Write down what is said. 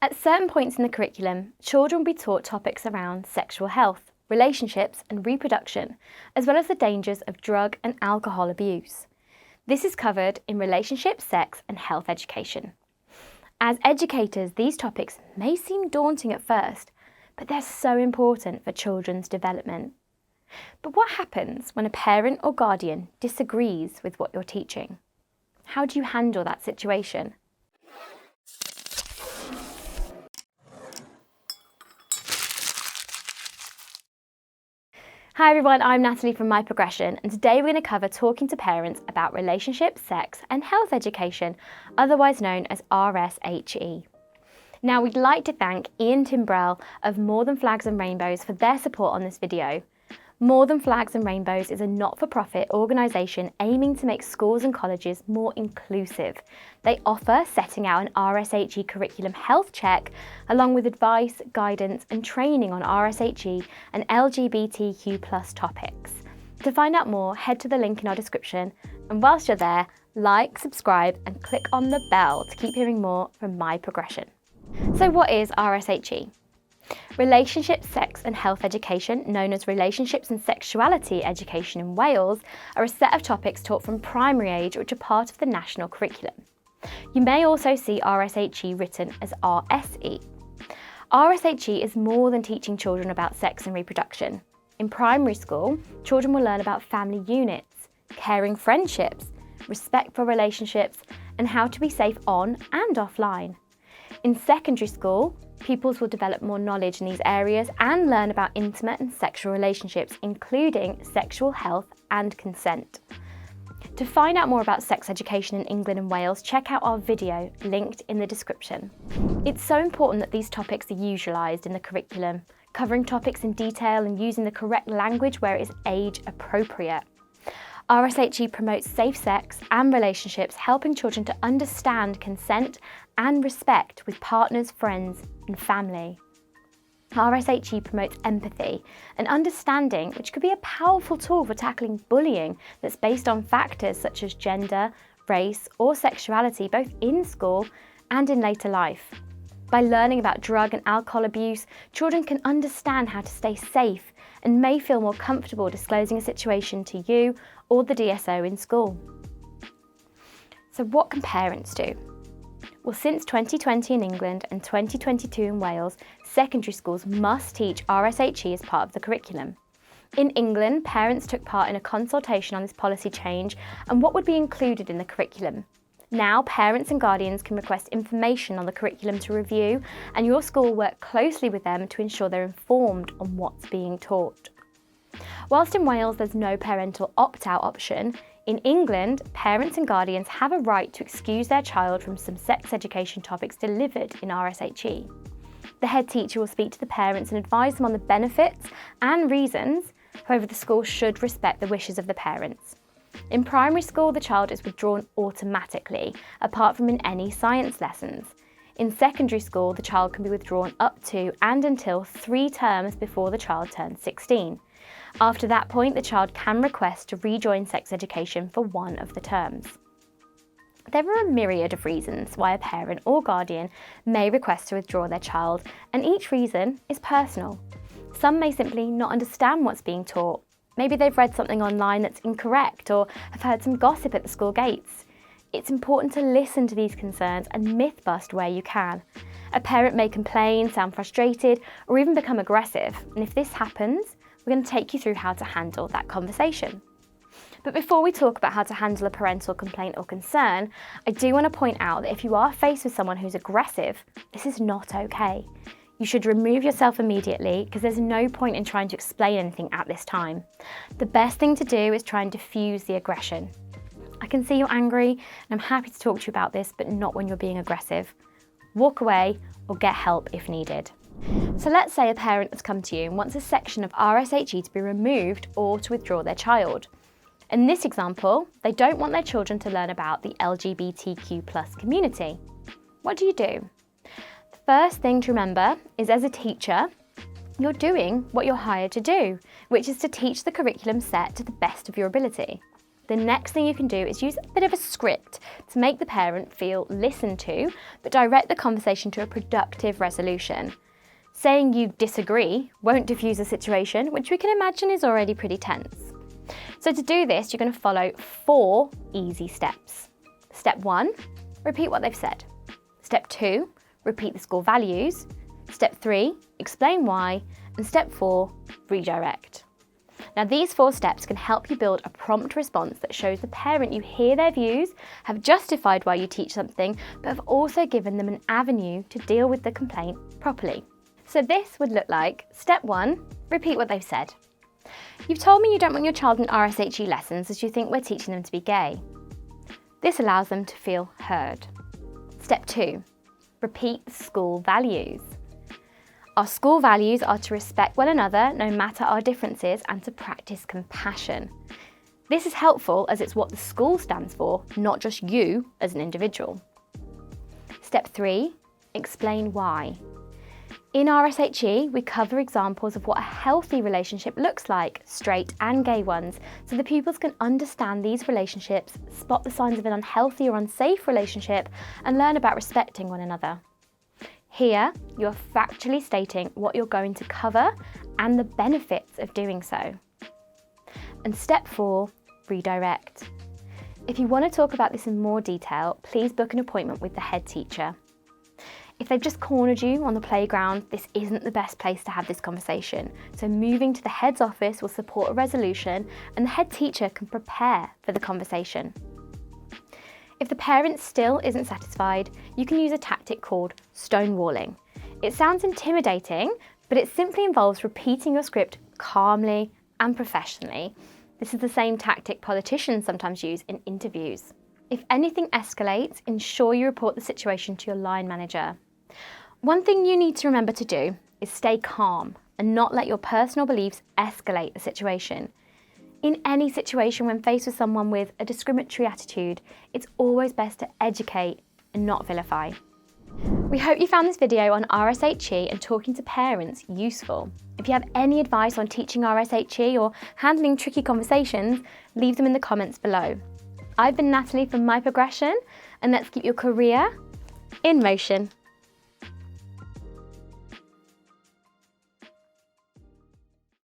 At certain points in the curriculum, children will be taught topics around sexual health, relationships and reproduction, as well as the dangers of drug and alcohol abuse. This is covered in relationship, sex and health education. As educators, these topics may seem daunting at first, but they're so important for children's development. But what happens when a parent or guardian disagrees with what you're teaching? How do you handle that situation? Hi everyone, I'm Natalie from My Progression, and today we're going to cover talking to parents about relationship, sex and health education, otherwise known as RSHE. Now we'd like to thank Ian Timbrell of More Than Flags and Rainbows for their support on this video. More Than Flags and Rainbows is a not-for-profit organisation aiming to make schools and colleges more inclusive. They offer setting out an RSHE curriculum health check, along with advice, guidance and training on RSHE and LGBTQ+ topics. To find out more, head to the link in our description, and whilst you're there, like, subscribe and click on the bell to keep hearing more from My Progression. So what is RSHE? Relationship, sex and health education, known as Relationships and Sexuality Education in Wales, are a set of topics taught from primary age which are part of the national curriculum. You may also see RSHE written as RSE. RSHE is more than teaching children about sex and reproduction. In primary school, children will learn about family units, caring friendships, respect for relationships, and how to be safe on and offline. In secondary school, pupils will develop more knowledge in these areas and learn about intimate and sexual relationships, including sexual health and consent. To find out more about sex education in England and Wales, check out our video linked in the description. It's so important that these topics are utilised in the curriculum, covering topics in detail and using the correct language where it is age appropriate. RSHE promotes safe sex and relationships, helping children to understand consent and respect with partners, friends and family. RSHE promotes empathy and understanding, which could be a powerful tool for tackling bullying that's based on factors such as gender, race or sexuality, both in school and in later life. By learning about drug and alcohol abuse, children can understand how to stay safe and may feel more comfortable disclosing a situation to you or the DSO in school. So what can parents do? Well, since 2020 in England and 2022 in Wales, secondary schools must teach RSHE as part of the curriculum. In England, parents took part in a consultation on this policy change and what would be included in the curriculum. Now, parents and guardians can request information on the curriculum to review, and your school will work closely with them to ensure they're informed on what's being taught. Whilst in Wales there's no parental opt-out option, in England, parents and guardians have a right to excuse their child from some sex education topics delivered in RSHE. The head teacher will speak to the parents and advise them on the benefits and reasons. However, the school should respect the wishes of the parents. In primary school, the child is withdrawn automatically, apart from in any science lessons. In secondary school, the child can be withdrawn up to and until 3 terms before the child turns 16. After that point, the child can request to rejoin sex education for one of the terms. There are a myriad of reasons why a parent or guardian may request to withdraw their child, and each reason is personal. Some may simply not understand what's being taught. Maybe they've read something online that's incorrect or have heard some gossip at the school gates. It's important to listen to these concerns and myth bust where you can. A parent may complain, sound frustrated, or even become aggressive, and if this happens, we're going to take you through how to handle that conversation. But before we talk about how to handle a parental complaint or concern, I do want to point out that if you are faced with someone who's aggressive, this is not okay. You should remove yourself immediately because there's no point in trying to explain anything at this time. The best thing to do is try and diffuse the aggression. I can see you're angry and I'm happy to talk to you about this, but not when you're being aggressive. Walk away or get help if needed. So let's say a parent has come to you and wants a section of RSHE to be removed or to withdraw their child. In this example, they don't want their children to learn about the LGBTQ+ community. What do? The first thing to remember is, as a teacher, you're doing what you're hired to do, which is to teach the curriculum set to the best of your ability. the next thing you can do is use a bit of a script to make the parent feel listened to, but direct the conversation to a productive resolution. Saying you disagree won't diffuse the situation, which we can imagine is already pretty tense. So to do this, you're going to follow 4 easy steps. Step 1, repeat what they've said. Step 2, repeat the school values. Step 3, explain why. And step 4, redirect. Now these 4 steps can help you build a prompt response that shows the parent you hear their views, have justified why you teach something, but have also given them an avenue to deal with the complaint properly. So this would look like step 1, repeat what they've said. You've told me you don't want your child in RSHE lessons as you think we're teaching them to be gay. This allows them to feel heard. Step 2, repeat the school values. Our school values are to respect one another no matter our differences and to practice compassion. This is helpful as it's what the school stands for, not just you as an individual. Step 3, explain why. In RSHE, we cover examples of what a healthy relationship looks like, straight and gay ones, so the pupils can understand these relationships, spot the signs of an unhealthy or unsafe relationship, and learn about respecting one another. Here, you're factually stating what you're going to cover and the benefits of doing so. And step 4, redirect. If you want to talk about this in more detail, please book an appointment with the head teacher. If they've just cornered you on the playground, this isn't the best place to have this conversation. So moving to the head's office will support a resolution and the head teacher can prepare for the conversation. If the parent still isn't satisfied, you can use a tactic called stonewalling. It sounds intimidating, but it simply involves repeating your script calmly and professionally. This is the same tactic politicians sometimes use in interviews. If anything escalates, ensure you report the situation to your line manager. One thing you need to remember to do is stay calm and not let your personal beliefs escalate the situation. In any situation when faced with someone with a discriminatory attitude, it's always best to educate and not vilify. We hope you found this video on RSHE and talking to parents useful. If you have any advice on teaching RSHE or handling tricky conversations, leave them in the comments below. I've been Natalie from My Progression, and let's keep your career in motion.